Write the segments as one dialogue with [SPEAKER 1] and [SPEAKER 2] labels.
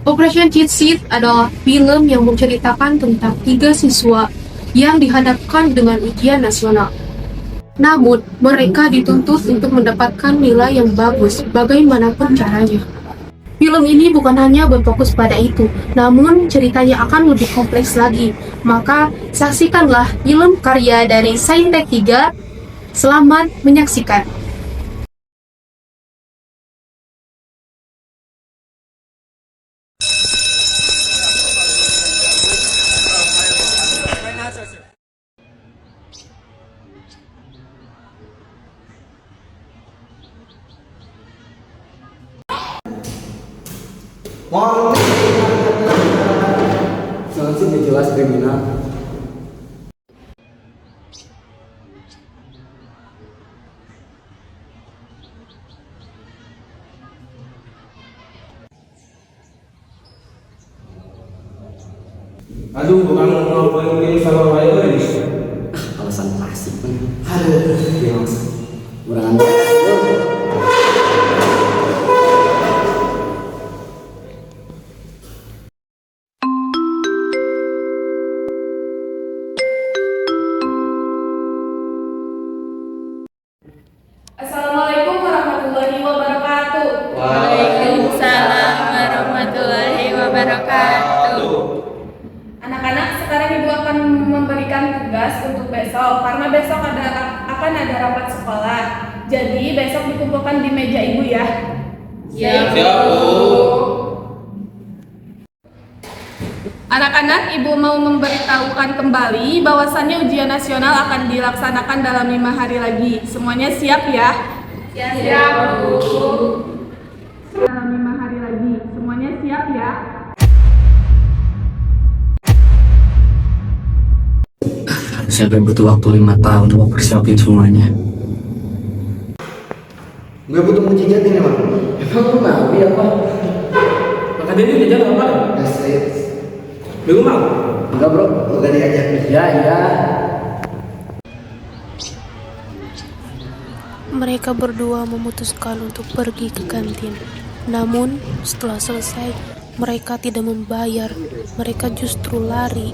[SPEAKER 1] Operation Cheat Sheet adalah film yang menceritakan tentang 3 siswa yang dihadapkan dengan ujian nasional. Namun, mereka dituntut untuk mendapatkan nilai yang bagus bagaimanapun caranya. Film ini bukan hanya berfokus pada itu, namun ceritanya akan lebih kompleks lagi. Maka, saksikanlah film karya dari Saintek 3. Selamat menyaksikan.
[SPEAKER 2] Soalnya sih udah jelas kriminal.
[SPEAKER 3] Aduh, bukan ngapain begini sama saya ini.
[SPEAKER 2] Alasan klasik kan.
[SPEAKER 3] Aduh, ya mas.
[SPEAKER 2] Berangan.
[SPEAKER 4] Assalamualaikum warahmatullahi wabarakatuh.
[SPEAKER 5] Waalaikumsalam warahmatullahi wabarakatuh.
[SPEAKER 4] Anak-anak, sekarang Ibu akan memberikan tugas untuk besok karena besok akan ada rapat sekolah. Jadi besok dikumpulkan di meja Ibu ya.
[SPEAKER 5] Siap,
[SPEAKER 4] Anak-anak, Ibu mau memberitahukan kembali bahwasannya ujian nasional akan dilaksanakan dalam 5 hari lagi. Semuanya siap ya?
[SPEAKER 5] Siap, Bu.
[SPEAKER 4] Dalam 5 hari lagi. Semuanya siap ya?
[SPEAKER 2] Saya butuh waktu 5 tahun untuk persiapin semuanya.
[SPEAKER 3] Gue butuh mujizat ini bang.
[SPEAKER 2] Emang lu nabi apa?
[SPEAKER 3] Maka dia ini jajan apa?
[SPEAKER 2] Saya.
[SPEAKER 3] Lu mau?
[SPEAKER 2] Enggak bro.
[SPEAKER 3] Udah diajak.
[SPEAKER 2] Ya.
[SPEAKER 6] Mereka berdua memutuskan untuk pergi ke kantin. Namun, setelah selesai, mereka tidak membayar. Mereka justru lari.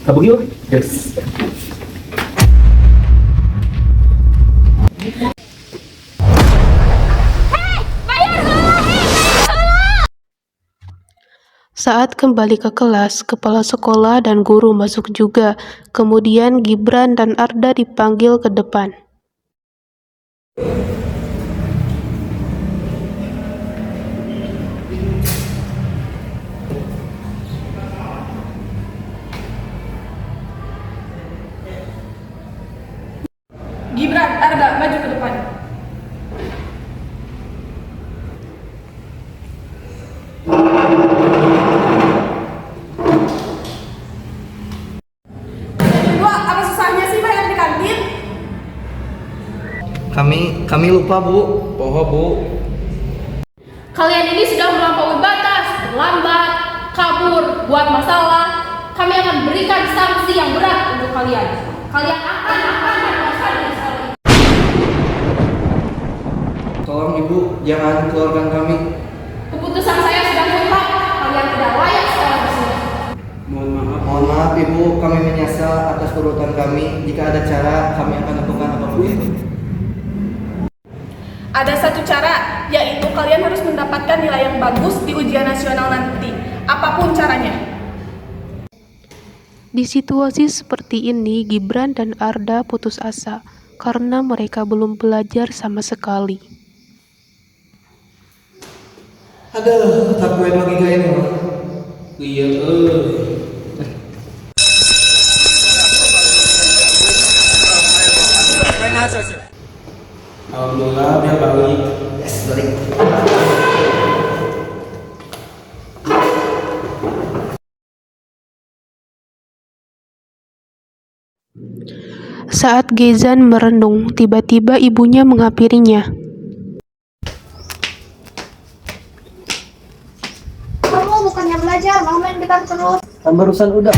[SPEAKER 2] Kabur yuk. Yes.
[SPEAKER 6] Saat kembali ke kelas, kepala sekolah dan guru masuk juga. Kemudian Gibran dan Arda dipanggil ke depan.
[SPEAKER 4] Gibran, Arda, maju ke depan. Berdua, apa susahnya sih bayar di kantin?
[SPEAKER 3] Kami lupa bu. Poho bu.
[SPEAKER 4] Kalian ini sudah melampaui batas, terlambat, kabur, buat masalah. Kami akan berikan sanksi yang berat untuk kalian. Kalian akan merasakan masalah.
[SPEAKER 3] Tolong ibu jangan keluarkan kami.
[SPEAKER 4] Keputusan saya sudah mutlak. Kalian tidak layak sekolah di sini.
[SPEAKER 3] Mohon maaf ibu, kami menyesal atas perbuatan kami. Jika ada cara, kami akan lakukan apapun itu.
[SPEAKER 4] Ada satu cara, yaitu kalian harus mendapatkan nilai yang bagus di ujian nasional nanti. Apapun caranya.
[SPEAKER 6] Di situasi seperti ini, Gibran dan Arda putus asa karena mereka belum belajar sama sekali.
[SPEAKER 3] Aduh, takut lagi gak ini mah. Iya,
[SPEAKER 7] Alhamdulillah dia balik.
[SPEAKER 3] Yes, balik.
[SPEAKER 6] Saat Gezan merenung, tiba-tiba ibunya menghampirinya.
[SPEAKER 4] Kamu bukannya belajar, mau main gitar terus.
[SPEAKER 3] Kan barusan udah.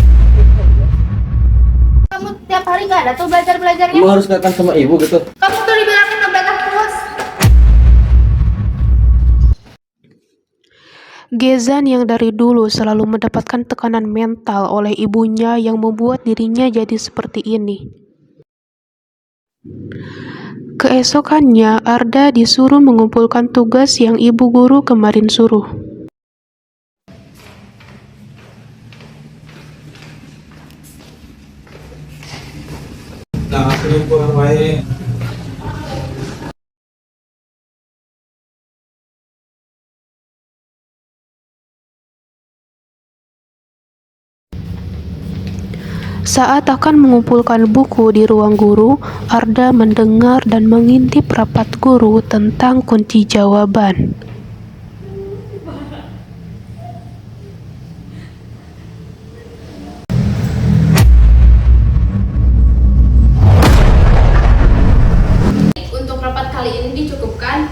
[SPEAKER 4] Kamu tiap hari nggak ada tuh belajarnya.
[SPEAKER 3] Kamu harus ngatakan sama ibu gitu.
[SPEAKER 4] Kamu tuh dibilangin nggak belajar terus.
[SPEAKER 6] Gezan yang dari dulu selalu mendapatkan tekanan mental oleh ibunya yang membuat dirinya jadi seperti ini. Keesokannya, Arda disuruh mengumpulkan tugas yang ibu guru kemarin suruh.
[SPEAKER 7] Nah, aku pulang wae.
[SPEAKER 6] Saat akan mengumpulkan buku di ruang guru, Arda mendengar dan mengintip rapat guru tentang kunci jawaban.
[SPEAKER 4] Untuk rapat kali ini dicukupkan.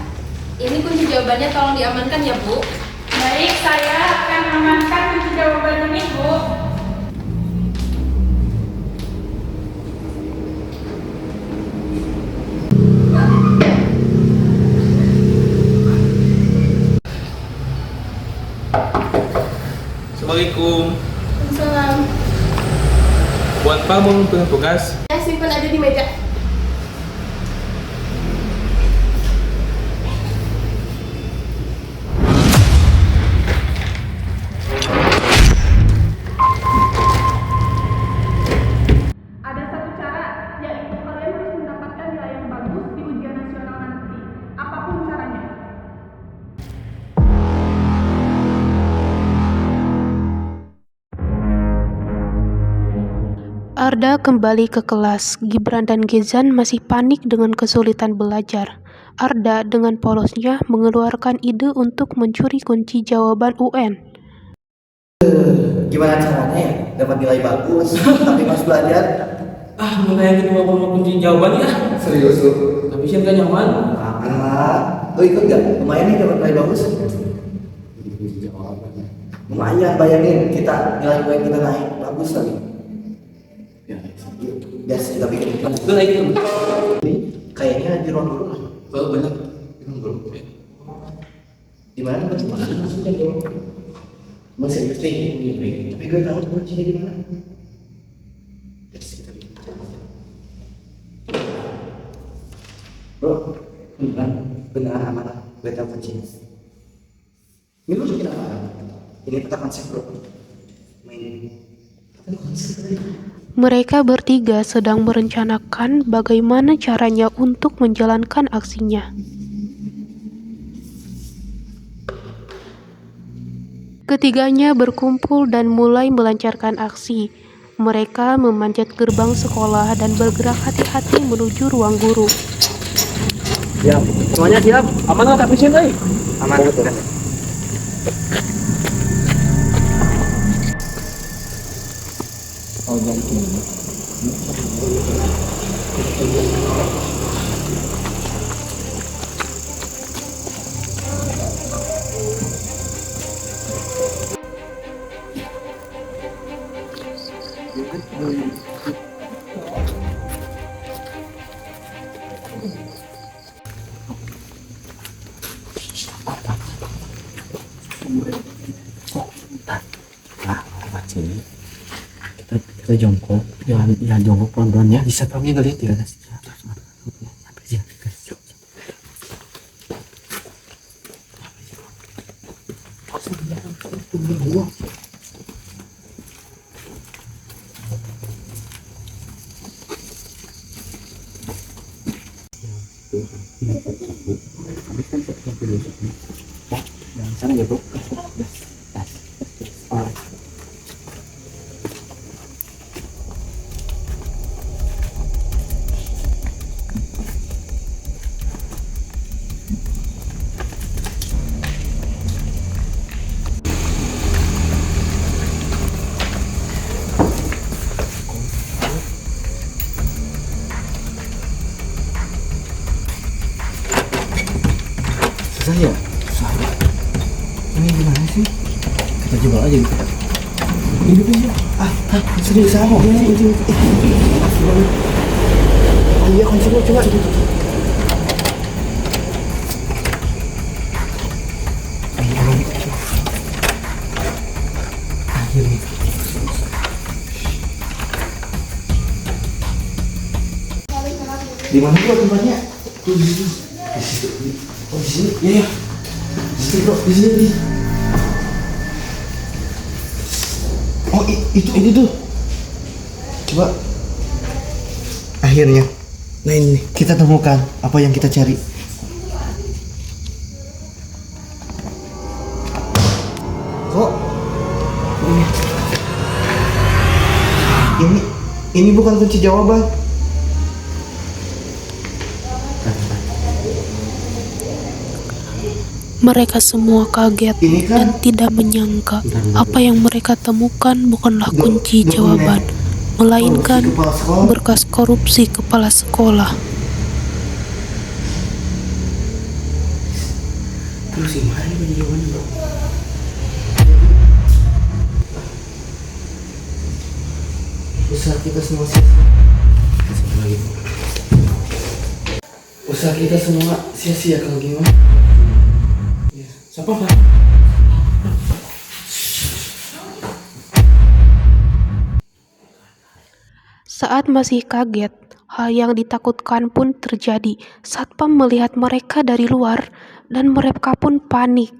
[SPEAKER 4] Ini kunci jawabannya, tolong diamankan ya Bu.
[SPEAKER 5] Baik, saya akan amankan kunci jawaban ini, Bu.
[SPEAKER 7] Assalamualaikum.
[SPEAKER 4] Salam.
[SPEAKER 7] Buat Pak mau ngumpulin tugas?
[SPEAKER 4] Ya, simpan aja di meja. Ada satu cara, yaitu kalian harus mendapatkan nilai yang bagus di ujian nasional nanti. Apapun caranya.
[SPEAKER 6] Arda kembali ke kelas. Gibran dan Gezan masih panik dengan kesulitan belajar. Arda dengan polosnya mengeluarkan ide untuk mencuri kunci jawaban UN.
[SPEAKER 3] Gimana caranya ya dapat nilai bagus tapi pas belajar?
[SPEAKER 7] Mulai yang kedua mau kunci jawaban ya.
[SPEAKER 3] Serius lu?
[SPEAKER 7] Tapi sih nggak nyaman.
[SPEAKER 3] Makan lah. Lu ikut gak? Lumayan nih dapat nilai bagus. Lumayan, bayangin kita nilai UN kita naik bagus lagi. Yes, kita bikin iklan.
[SPEAKER 2] Itu lagi tuh.
[SPEAKER 3] Ini kayaknya di ruang guru.
[SPEAKER 2] Oh, benar. Itu belum.
[SPEAKER 3] Di mana? Maksudnya dong. Masih ngerti. Tapi gue tahu kuncinya di mana. Yes, kita bikin. Bro, benar amanah. Gue tahu kuncinya. Ini lu bikin apa? Ini peta konsep bro. Main peta konsep tadi.
[SPEAKER 6] Mereka bertiga sedang merencanakan bagaimana caranya untuk menjalankan aksinya. Ketiganya berkumpul dan mulai melancarkan aksi. Mereka memanjat gerbang sekolah dan bergerak hati-hati menuju ruang guru.
[SPEAKER 3] Siap. Semuanya siap.
[SPEAKER 7] Aman nggak tapi sih nih?
[SPEAKER 3] Aman. Betul.
[SPEAKER 2] Oh, jadi. Kita jongkok, jangan jongkok pelan-pelan ya. Bisa tahunya nggak lihat ya? Jangan sana ya bro.
[SPEAKER 3] Saya. Ini gimana sih? Kita coba aja gitu. Ini. Serius sama. Ini. Oh iya kan coba. Akhirnya. Di mana bro tempatnya? Tuh di situ. Di situ. Oh di sini. Iya. Di situ bro. Di sini. Oh itu tuh. Coba. Akhirnya. Nah ini kita temukan apa yang kita cari. Kok? Ini bukan kunci jawaban.
[SPEAKER 6] Mereka semua kaget
[SPEAKER 3] Ini kan-
[SPEAKER 6] dan tidak menyangka apa yang mereka temukan bukanlah kunci jawaban, melainkan berkas korupsi kepala sekolah.
[SPEAKER 3] Terus gimana nih kunci jawabannya bro? Usaha kita semua sia-sia kalau gimana? Ya. Siapa Pak?
[SPEAKER 6] Saat masih kaget, hal yang ditakutkan pun terjadi. Satpam melihat mereka dari luar dan mereka pun panik.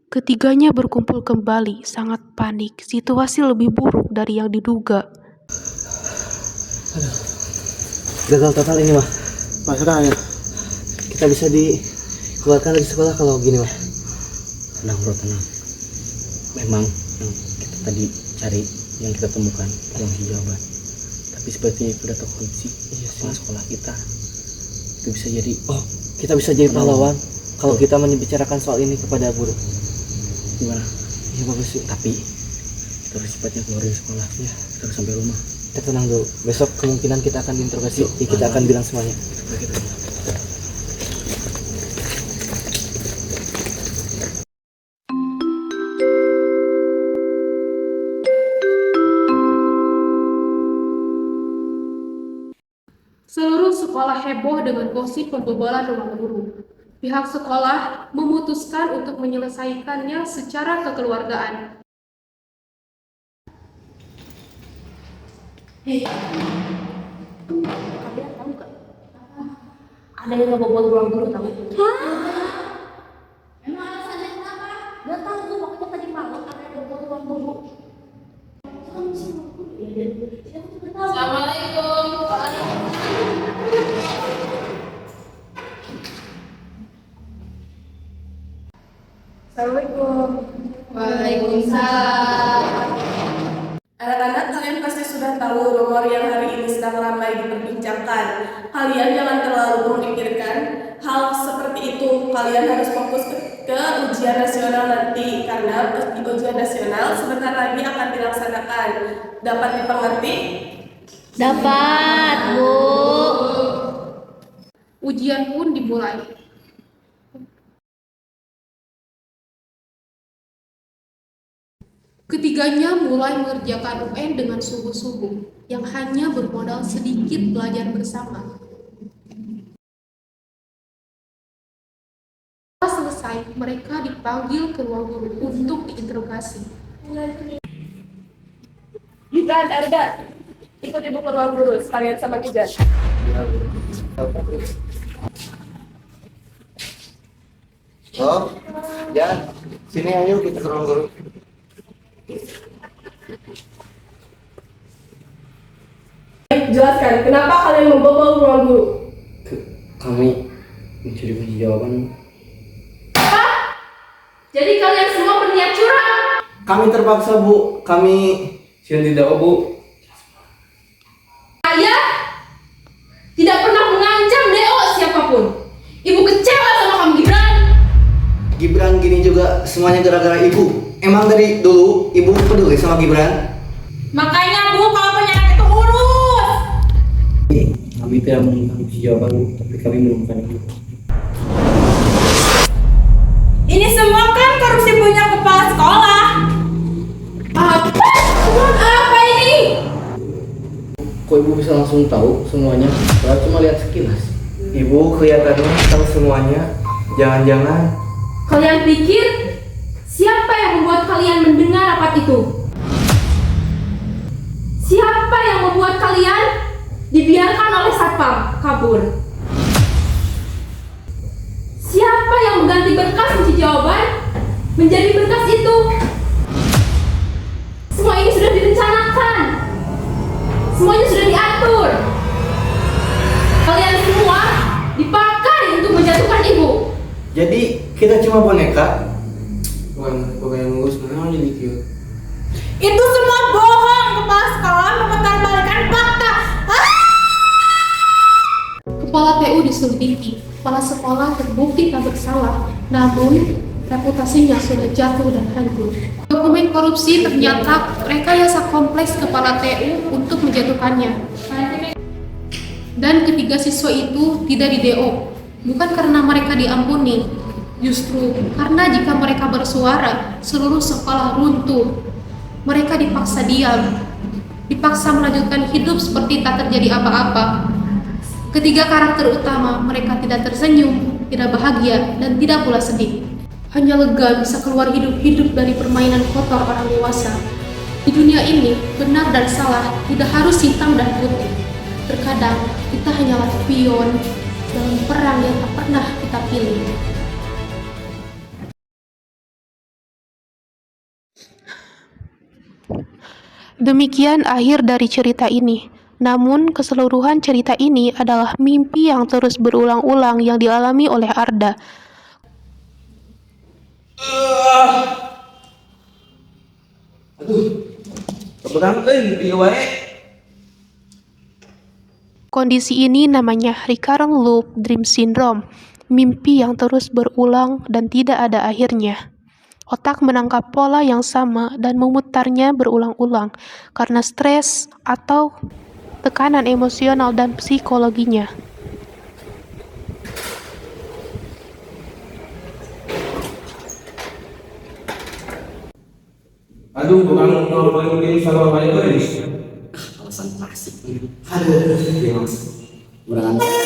[SPEAKER 6] Ketiganya berkumpul kembali, sangat panik. Situasi lebih buruk dari yang diduga.
[SPEAKER 3] Gagal total ini mah.
[SPEAKER 2] Pasrah ya.
[SPEAKER 3] Kita bisa dikeluarkan dari sekolah kalau gini mah.
[SPEAKER 2] Tenang bro, tenang. Memang yang kita tadi cari, yang kita temukan kunci jawaban. Tapi sepertinya itu data korupsi sekolah kita. Itu bisa jadi.
[SPEAKER 3] Oh, kita bisa jadi pahlawan kalau kita membicarakan soal ini kepada guru.
[SPEAKER 2] Gimana?
[SPEAKER 3] Ya bagus sih.
[SPEAKER 2] Tapi kita harus cepatnya keluar dari sekolah. Ya, kita harus sampai rumah.
[SPEAKER 3] Kita tenang dulu. Besok kemungkinan kita akan diinterogasi. Ya, kita akan bilang semuanya.
[SPEAKER 1] Seluruh sekolah heboh dengan gosip pembobolan ruang guru. Pihak sekolah memutuskan untuk menyelesaikannya secara kekeluargaan.
[SPEAKER 4] Kalian tahu gak? Ada yang ngebobol ruang guru tahu? Emang alasannya kenapa? Gak tahu, makanya tadi malam ada yang ngebobol ruang guru. Assalamualaikum.
[SPEAKER 1] Assalamualaikum.
[SPEAKER 4] Waalaikumsalam.
[SPEAKER 8] Anak-anak, kalian pasti sudah tahu rumor yang hari ini sedang ramai diperbincangkan. Kalian jangan terlalu memikirkan hal seperti itu. Kalian harus fokus ke ujian nasional nanti, karena di ujian nasional sebentar lagi akan dilaksanakan. Dapat dipengerti?
[SPEAKER 4] Dapat, Bu.
[SPEAKER 1] Ujian pun dimulai. Ketiganya mulai mengerjakan UN dengan sungguh-sungguh, yang hanya bermodal sedikit belajar bersama. Setelah selesai, mereka dipanggil ke ruang guru untuk diinterogasi.
[SPEAKER 8] Gibran, Arda, ikut ibu ke ruang guru sekalian sama Kijan.
[SPEAKER 3] Oh, Jan, sini ayo kita ke ruang guru.
[SPEAKER 8] menjelaskan kenapa kalian membobol ruang guru.
[SPEAKER 2] Kami mencuri kunci jawaban.
[SPEAKER 4] Jadi kalian semua berniat curang.
[SPEAKER 3] Kami terpaksa, Bu. Kami
[SPEAKER 7] Sian tidak, Bu.
[SPEAKER 4] Saya tidak pernah mengancam DO siapapun. Ibu kecewa sama kamu, Gibran.
[SPEAKER 3] Gibran gini juga semuanya gara-gara Ibu. Emang dari dulu Ibu peduli sama Gibran?
[SPEAKER 5] Makanya Bu, kalau punya anak itu urus.
[SPEAKER 2] Kami tidak menemukan kunci jawaban, Bu, tapi kami menemukan itu.
[SPEAKER 5] Ini semua kan korupsi punya kepala sekolah.
[SPEAKER 4] Apa? Apa ini?
[SPEAKER 2] Kok Ibu bisa langsung tahu semuanya? Saya cuma lihat sekilas.
[SPEAKER 3] Ibu kelihatannya tahu semuanya. Jangan-jangan
[SPEAKER 4] Kalian pikir siapa yang membuat kalian mendengar rapat itu? Siapa yang membuat kalian dibiarkan oleh satpam kabur? Siapa yang mengganti berkas kunci jawaban menjadi berkas itu? Semua ini sudah direncanakan. Semuanya sudah diatur. Kalian semua dipakai untuk menjatuhkan ibu.
[SPEAKER 3] jadi kita cuma boneka.
[SPEAKER 7] Bukan yang ngurus mana jadi kieu.
[SPEAKER 5] Itu semua bohong. Kepala sekolah memutarbalikan fakta.
[SPEAKER 1] Kepala TU diselidiki, kepala sekolah terbukti tak bersalah, namun reputasinya sudah jatuh dan hancur. Dokumen korupsi ternyata rekayasa kompleks kepala TU untuk menjatuhkannya. Dan ketiga siswa itu tidak di-DO, bukan karena mereka diampuni, justru karena jika mereka bersuara, seluruh sekolah runtuh. Mereka dipaksa diam, dipaksa melanjutkan hidup seperti tak terjadi apa-apa. Ketiga karakter utama, mereka tidak tersenyum, tidak bahagia, dan tidak pula sedih. Hanya lega bisa keluar hidup-hidup dari permainan kotor orang dewasa. Di dunia ini, benar dan salah tidak harus hitam dan putih. Terkadang, kita hanyalah pion dalam perang yang tak pernah kita pilih.
[SPEAKER 6] Demikian akhir dari cerita ini. Namun, keseluruhan cerita ini adalah mimpi yang terus berulang-ulang yang dialami oleh Arda.
[SPEAKER 7] Kebetulan ieu wae.
[SPEAKER 6] Kondisi ini namanya recurrent loop dream syndrome, mimpi yang terus berulang dan tidak ada akhirnya. Otak menangkap pola yang sama dan memutarnya berulang-ulang karena stres atau tekanan emosional dan psikologinya.
[SPEAKER 7] Aduh, bukan mau paling sama banyak guys.
[SPEAKER 3] Alasan klasik. Aduh, Mas. Berangan.